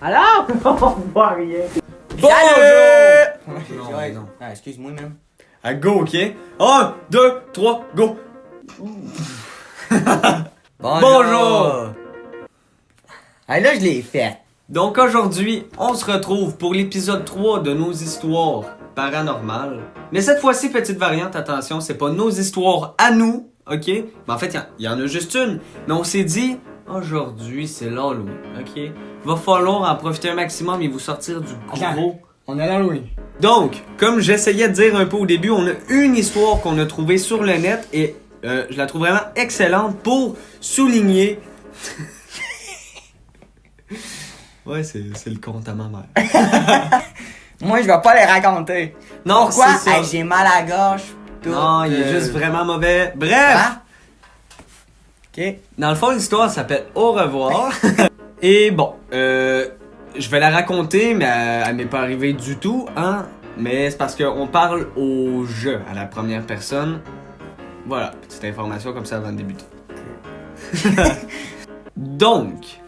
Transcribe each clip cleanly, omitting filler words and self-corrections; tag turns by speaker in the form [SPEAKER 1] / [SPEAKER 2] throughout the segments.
[SPEAKER 1] Alors? On voit rien.
[SPEAKER 2] Bonjour! Non. Ah, excuse-moi, man.
[SPEAKER 3] À go, ok? 1, 2, 3, go! Bonjour!
[SPEAKER 2] Ah, là, je l'ai fait.
[SPEAKER 3] Donc aujourd'hui, on se retrouve pour l'épisode 3 de nos histoires paranormales. Mais cette fois-ci, petite variante, attention, c'est pas nos histoires à nous, ok? Mais en fait, il y en a juste une. Mais on s'est dit, aujourd'hui, c'est l'Halloween, ok? Va falloir en profiter un maximum et vous sortir du gros...
[SPEAKER 2] On est l'Halloween.
[SPEAKER 3] Donc, comme j'essayais de dire un peu au début, on a une histoire qu'on a trouvée sur le net et je la trouve vraiment excellente pour souligner... Ouais, c'est le conte à ma mère.
[SPEAKER 2] Moi, je vais pas les raconter.
[SPEAKER 3] Non,
[SPEAKER 2] pourquoi?
[SPEAKER 3] c'est ça.
[SPEAKER 2] Hey, j'ai mal à la gorge. Tout,
[SPEAKER 3] Non, il est juste vraiment mauvais. Bref!
[SPEAKER 2] Ah? Ok.
[SPEAKER 3] Dans le fond, l'histoire s'appelle Au revoir. Et bon, je vais la raconter, mais elle m'est pas arrivée du tout, hein. Mais c'est parce qu'on parle au jeu à la première personne. Voilà, petite information comme ça avant de débuter. Donc,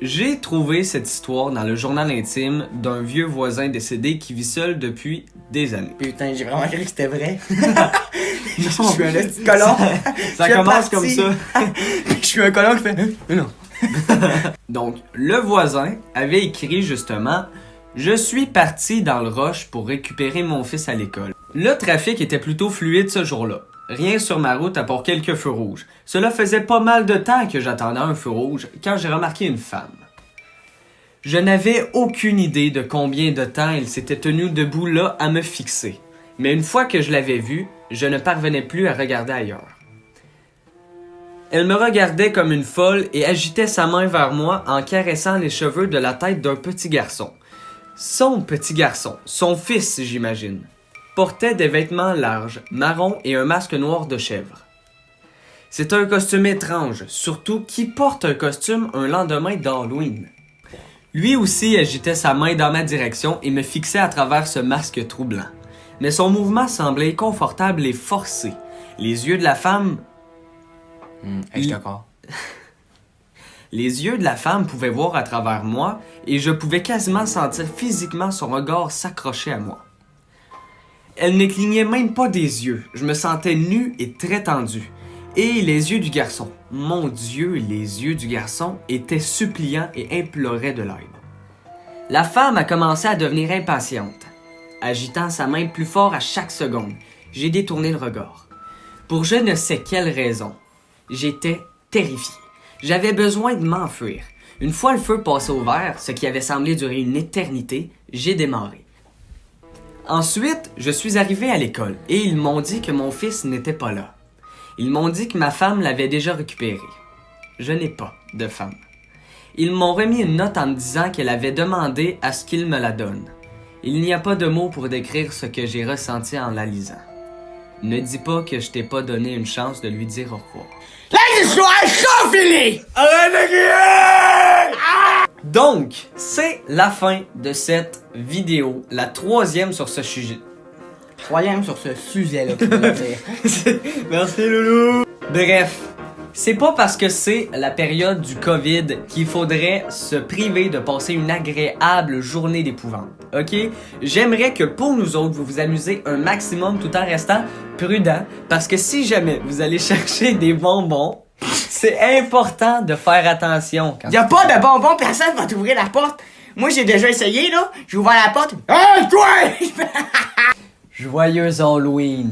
[SPEAKER 3] j'ai trouvé cette histoire dans le journal intime d'un vieux voisin décédé qui vit seul depuis des années.
[SPEAKER 2] Putain, j'ai vraiment cru que c'était vrai. Je
[SPEAKER 3] Non,
[SPEAKER 2] suis un petit colon.
[SPEAKER 3] ça
[SPEAKER 2] Je suis
[SPEAKER 3] commence
[SPEAKER 2] parti.
[SPEAKER 3] comme ça.
[SPEAKER 2] Je suis un colon qui fait... Mais non.
[SPEAKER 3] Donc, le voisin avait écrit justement « Je suis parti dans le rush pour récupérer mon fils à l'école. Le trafic était plutôt fluide ce jour-là. Rien sur ma route à part quelques feux rouges. Cela faisait pas mal de temps que j'attendais un feu rouge quand j'ai remarqué une femme. Je n'avais aucune idée de combien de temps elle s'était tenue debout là à me fixer. Mais une fois que je l'avais vue, je ne parvenais plus à regarder ailleurs. Elle me regardait comme une folle et agitait sa main vers moi en caressant les cheveux de la tête d'un petit garçon. Son petit garçon, son fils j'imagine, portait des vêtements larges, marrons et un masque noir de chèvre. C'est un costume étrange, surtout qui porte un costume un lendemain d'Halloween. Lui aussi agitait sa main dans ma direction et me fixait à travers ce masque troublant. Mais son mouvement semblait inconfortable et forcé. Les yeux de la femme...
[SPEAKER 2] Je suis d'accord.
[SPEAKER 3] Les yeux de la femme pouvaient voir à travers moi et je pouvais quasiment sentir physiquement son regard s'accrocher à moi. Elle ne clignait même pas des yeux. Je me sentais nu et très tendu. Et les yeux du garçon, mon Dieu, les yeux du garçon étaient suppliants et imploraient de l'aide. La femme a commencé à devenir impatiente. Agitant sa main plus fort à chaque seconde, j'ai détourné le regard. Pour je ne sais quelle raison, j'étais terrifié. J'avais besoin de m'enfuir. Une fois le feu passé au vert, ce qui avait semblé durer une éternité, j'ai démarré. Ensuite, je suis arrivé à l'école et ils m'ont dit que mon fils n'était pas là. Ils m'ont dit que ma femme l'avait déjà récupéré. Je n'ai pas de femme. Ils m'ont remis une note en me disant qu'elle avait demandé à ce qu'ils me la donnent. Il n'y a pas de mots pour décrire ce que j'ai ressenti en la lisant. Ne dis pas que je t'ai pas donné une chance de lui dire au revoir.
[SPEAKER 2] L'histoire est finie!
[SPEAKER 3] Arrête de crier! Donc, c'est la fin de cette vidéo, la 3e sur ce sujet.
[SPEAKER 2] Troisième sur ce sujet-là, tu veux dire.
[SPEAKER 3] Merci Loulou! Bref, c'est pas parce que c'est la période du COVID qu'il faudrait se priver de passer une agréable journée d'épouvante, ok? J'aimerais que pour nous autres, vous vous amusez un maximum tout en restant prudent, parce que si jamais vous allez chercher des bonbons, c'est important de faire attention.
[SPEAKER 2] Y'a pas de bonbons, personne va t'ouvrir la porte. Moi, j'ai déjà essayé, là. J'ai ouvert la porte. Hey, toi!
[SPEAKER 3] Joyeux Halloween!